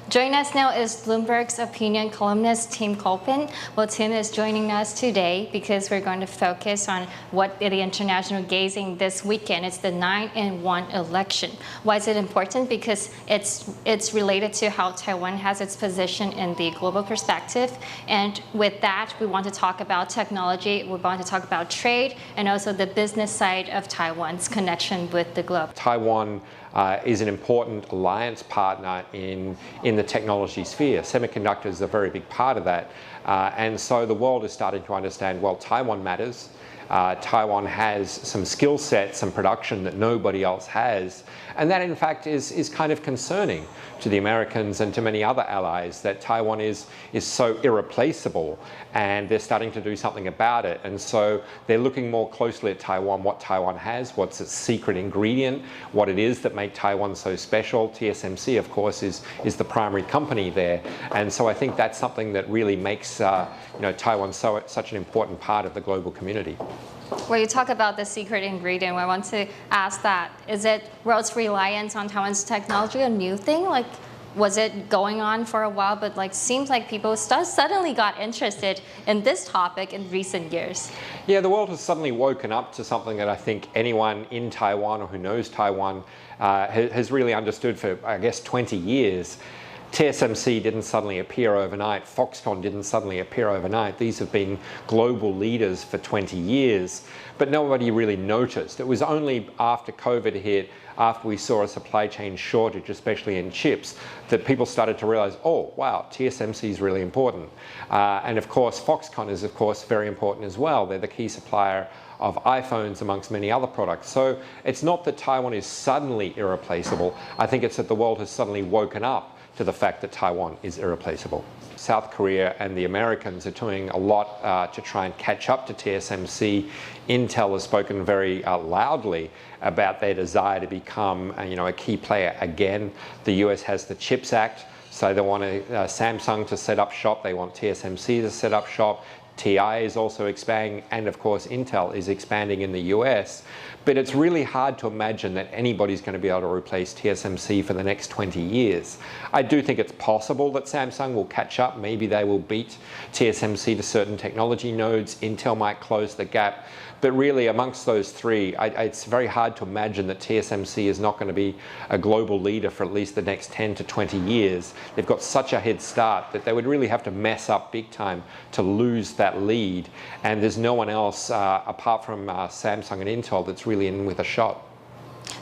Joining us now is Bloomberg's opinion columnist Tim Colpin. Well, Tim is joining us today because we're going to focus on what the international gazing this weekend. It's the 9-in-1 election. Why is it important? Because it's related to how Taiwan has its position in the global perspective. And with that, we want to talk about technology, we want to talk about trade, and also the business side of Taiwan's connection with the globe. Taiwan is an important alliance partner in the technology sphere. Semiconductors are a very big part of that. And so the world is starting to understand, well, Taiwan matters. Taiwan has some skill sets, some production that nobody else has. And that, in fact, is kind of concerning to the Americans and to many other allies, that Taiwan is so irreplaceable, and they're starting to do something about it. And so they're looking more closely at Taiwan, what Taiwan has, what's its secret ingredient, what it is that makes Taiwan so special. TSMC, of course, is the primary company there. And so I think that's something that really makes Taiwan such an important part of the global community. Well, you talk about the secret ingredient. I want to ask that. Is it world's reliance on Taiwan's technology a new thing? Like, was it going on for a while, but seems like people suddenly got interested in this topic in recent years? Yeah, the world has suddenly woken up to something that I think anyone in Taiwan or who knows Taiwan has really understood for, I guess, 20 years. TSMC didn't suddenly appear overnight. Foxconn didn't suddenly appear overnight. These have been global leaders for 20 years, but nobody really noticed. It was only after COVID hit, after we saw a supply chain shortage, especially in chips, that people started to realize, oh, wow, TSMC is really important. And of course, Foxconn is, of course, very important as well. They're the key supplier of iPhones amongst many other products. So it's not that Taiwan is suddenly irreplaceable. I think it's that the world has suddenly woken up to the fact that Taiwan is irreplaceable. South Korea and the Americans are doing a lot to try and catch up to TSMC. Intel has spoken very loudly about their desire to become a key player again. The US has the CHIPS Act, so they want Samsung to set up shop. They want TSMC to set up shop. TI is also expanding, and of course Intel is expanding in the US. But it's really hard to imagine that anybody's going to be able to replace TSMC for the next 20 years. I do think it's possible that Samsung will catch up. Maybe they will beat TSMC to certain technology nodes. Intel might close the gap. But really, amongst those three, it's very hard to imagine that TSMC is not going to be a global leader for at least the next 10 to 20 years. They've got such a head start that they would really have to mess up big time to lose that lead. And there's no one else, apart from Samsung and Intel, that's really in with a shot.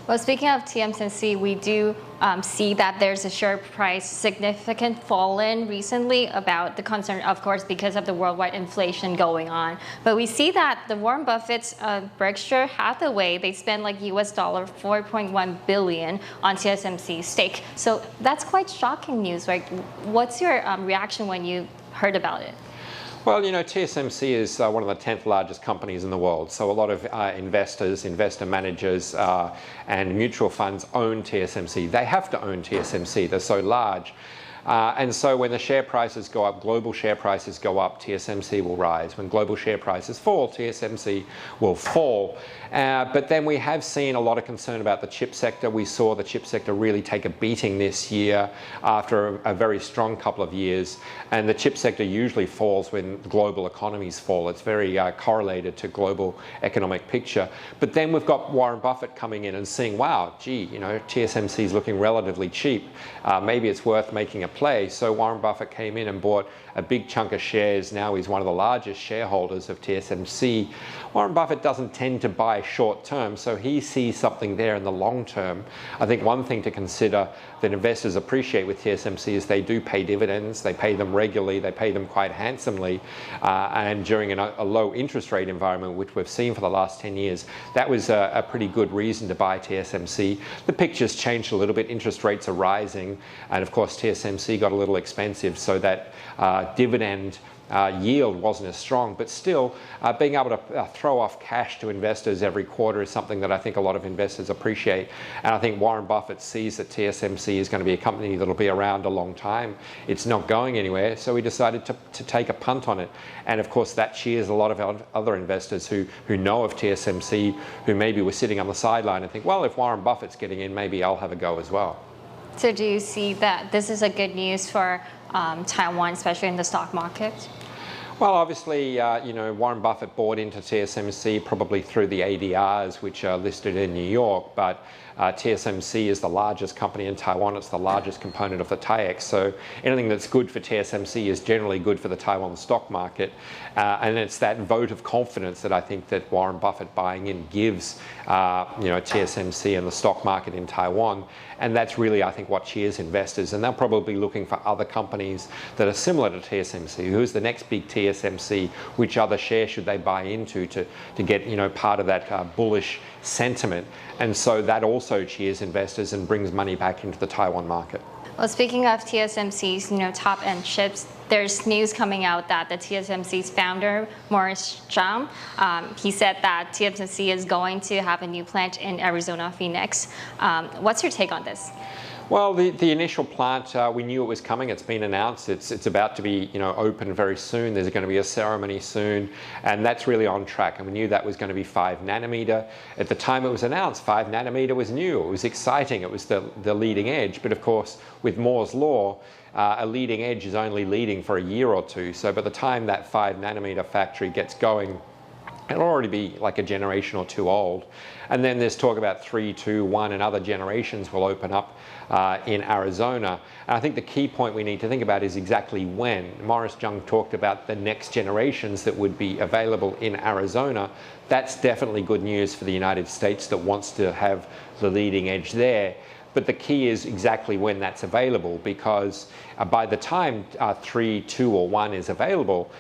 Well, speaking of TSMC, we do see that there's a share price significant fall in recently about the concern, of course, because of the worldwide inflation going on. But we see that the Warren Buffett's Berkshire Hathaway, they spend US $4.1 billion on TSMC stake. So that's quite shocking news, right? What's your reaction when you heard about it? Well, TSMC is one of the 10th largest companies in the world. So a lot of investors, investor managers, and mutual funds own TSMC. They have to own TSMC. They're so large. And so when the share prices go up, global share prices go up, TSMC will rise. When global share prices fall, TSMC will fall. But then we have seen a lot of concern about the chip sector. We saw the chip sector really take a beating this year after a very strong couple of years. And the chip sector usually falls when global economies fall. It's very correlated to global economic picture. But then we've got Warren Buffett coming in and saying, wow, gee, TSMC is looking relatively cheap. Maybe it's worth making a play. So Warren Buffett came in and bought a big chunk of shares. Now he's one of the largest shareholders of TSMC. Warren Buffett doesn't tend to buy short term, so he sees something there in the long term. I think one thing to consider that investors appreciate with TSMC is they do pay dividends. They pay them regularly. They pay them quite handsomely. And during a low interest rate environment, which we've seen for the last 10 years, that was a pretty good reason to buy TSMC. The picture's changed a little bit. Interest rates are rising. And of course, TSMC got a little expensive, so that dividend yield wasn't as strong, but still being able to throw off cash to investors every quarter is something that I think a lot of investors appreciate. And I think Warren Buffett sees that TSMC is going to be a company that'll be around a long time. It's not going anywhere, so he decided to take a punt on it. And of course that cheers a lot of other investors who know of TSMC, who maybe were sitting on the sideline and think, well, if Warren Buffett's getting in, maybe I'll have a go as well. So do you see that this is a good news for Taiwan, especially in the stock market? Well, obviously, Warren Buffett bought into TSMC probably through the ADRs, which are listed in New York, but TSMC is the largest company in Taiwan. It's the largest component of the TAIEX. So anything that's good for TSMC is generally good for the Taiwan stock market. And it's that vote of confidence that I think that Warren Buffett buying in gives, TSMC and the stock market in Taiwan. And that's really, I think, what cheers investors. And they'll probably be looking for other companies that are similar to TSMC. Who's the next big TSMC? Which other share should they buy into to get, part of that bullish sentiment? And so that also cheers investors and brings money back into the Taiwan market. Well, speaking of TSMC's, top-end chips, there's news coming out that the TSMC's founder, Morris Chang, he said that TSMC is going to have a new plant in Arizona, Phoenix. What's your take on this? Well, the initial plant, we knew it was coming. It's been announced. It's about to be, open very soon. There's going to be a ceremony soon, and that's really on track. And we knew that was going to be 5 nanometer. At the time it was announced, 5 nanometer was new. It was exciting. It was the leading edge. But of course, with Moore's law, a leading edge is only leading for a year or two. So by the time that 5 nanometer factory gets going, it'll already be like a generation or two old. And then there's talk about 3, 2, 1, and other generations will open up in Arizona. And I think the key point we need to think about is exactly when. Morris Chang talked about the next generations that would be available in Arizona. That's definitely good news for the United States that wants to have the leading edge there. But the key is exactly when that's available, because by the time 3, 2, or 1 is available,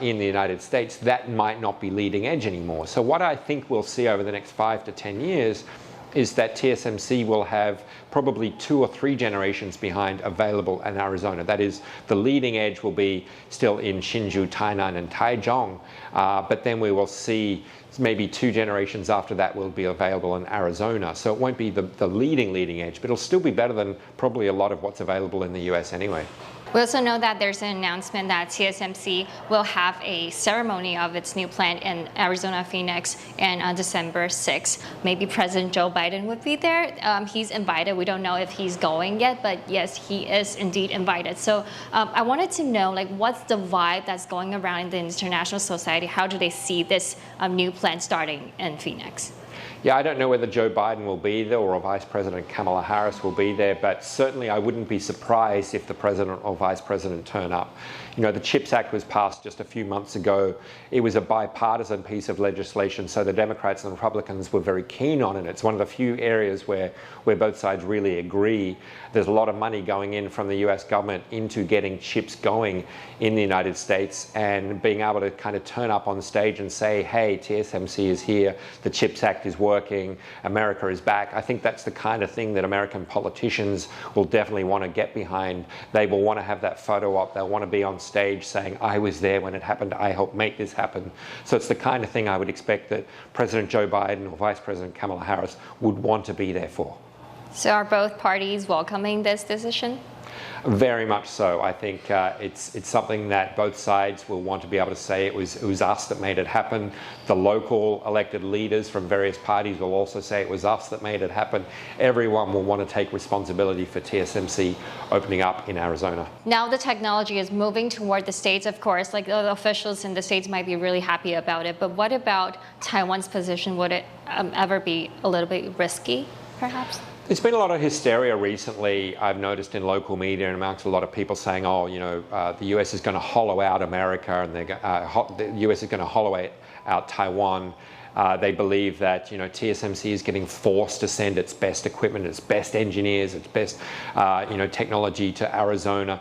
in the United States, that might not be leading edge anymore. So what I think we'll see over the next 5 to 10 years is that TSMC will have probably 2 or 3 generations behind available in Arizona. That is, the leading edge will be still in Hsinchu, Tainan, and Taichung, but then we will see maybe 2 generations after that will be available in Arizona. So it won't be the leading edge, but it'll still be better than probably a lot of what's available in the US anyway. We also know that there's an announcement that TSMC will have a ceremony of its new plant in Arizona, Phoenix, on December 6th. Maybe President Joe Biden would be there. He's invited. We don't know if he's going yet, but yes, he is indeed invited. So I wanted to know, what's the vibe that's going around in the international society? How do they see this new plant starting in Phoenix? Yeah, I don't know whether Joe Biden will be there or Vice President Kamala Harris will be there, but certainly I wouldn't be surprised if the President or Vice President turn up. The CHIPS Act was passed just a few months ago. It was a bipartisan piece of legislation, so the Democrats and Republicans were very keen on it. It's one of the few areas where both sides really agree. There's a lot of money going in from the US government into getting chips going in the United States, and being able to kind of turn up on stage and say, hey, TSMC is here, the CHIPS Act is working, America is back. I think that's the kind of thing that American politicians will definitely want to get behind. They will want to have that photo op. They'll want to be on stage saying, I was there when it happened, I helped make this happen. So it's the kind of thing I would expect that President Joe Biden or Vice President Kamala Harris would want to be there for. So are both parties welcoming this decision? Very much so. I think it's something that both sides will want to be able to say it was us that made it happen. The local elected leaders from various parties will also say it was us that made it happen. Everyone will want to take responsibility for TSMC opening up in Arizona. Now the technology is moving toward the states, of course. The officials in the states might be really happy about it. But what about Taiwan's position? Would it ever be a little bit risky, perhaps? There's been a lot of hysteria recently, I've noticed in local media and amongst a lot of people saying, the US is going to hollow out America and the US is going to hollow out Taiwan. They believe that TSMC is getting forced to send its best equipment, its best engineers, its best technology to Arizona.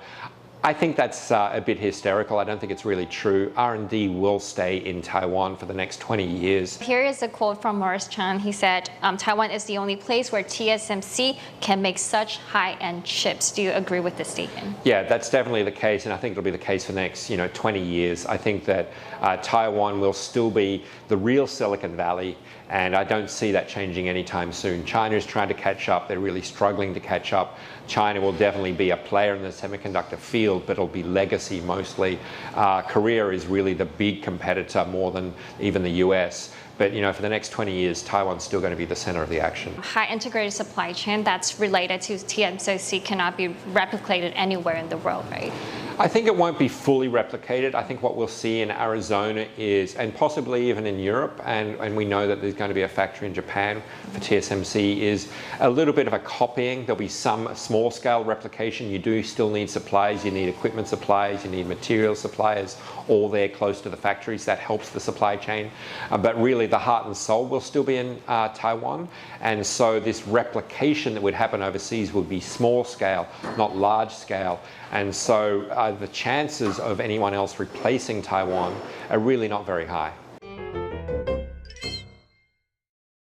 I think that's a bit hysterical. I don't think it's really true. R&D will stay in Taiwan for the next 20 years. Here is a quote from Morris Chang. He said, Taiwan is the only place where TSMC can make such high-end chips. Do you agree with this statement? Yeah, that's definitely the case, and I think it'll be the case for the next 20 years. I think that Taiwan will still be the real Silicon Valley, and I don't see that changing anytime soon. China is trying to catch up. They're really struggling to catch up. China will definitely be a player in the semiconductor field, but it'll be legacy mostly. Korea is really the big competitor more than even the US. But for the next 20 years, Taiwan's still going to be the center of the action. High integrated supply chain that's related to TSMC cannot be replicated anywhere in the world, right? I think it won't be fully replicated. I think what we'll see in Arizona is, and possibly even in Europe, and we know that there's going to be a factory in Japan for TSMC, is a little bit of a copying. There'll be some small scale replication. You do still need suppliers. You need equipment suppliers. You need material suppliers, all there close to the factories. That helps the supply chain. But really the heart and soul will still be in Taiwan. And so this replication that would happen overseas would be small scale, not large scale. And so the chances of anyone else replacing Taiwan are really not very high.